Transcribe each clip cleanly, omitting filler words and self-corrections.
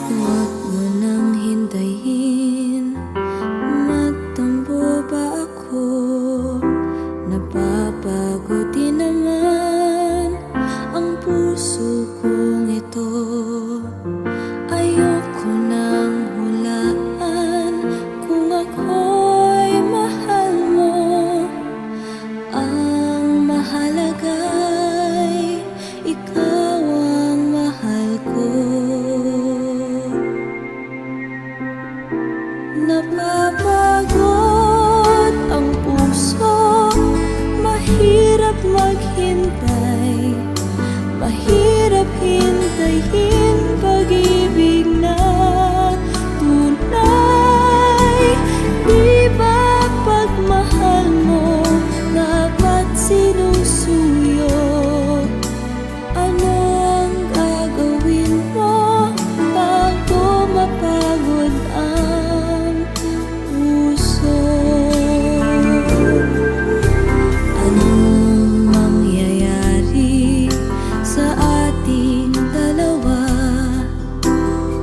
Huwag mo nang hintayin, magtampo ba ako? Napapagod din naman ang puso kong ito. Ayoko nang hulaan kung ako'y mahal mo. Ang mahalaga'y ikaw ang mahal ko. Napapagod ang puso, mahirap maghintay, mahirap hintayin pag-ibig na tunay. Di ba pagmahal mo dapat sinusuyo? Ano ang gagawin mo bago mapagod ang puso? Anong mangyayari sa ating dalawa?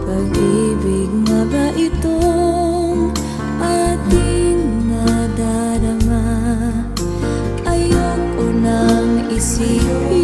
Pag-ibig nga ba itong ating nadarama? Ayoko nang isipin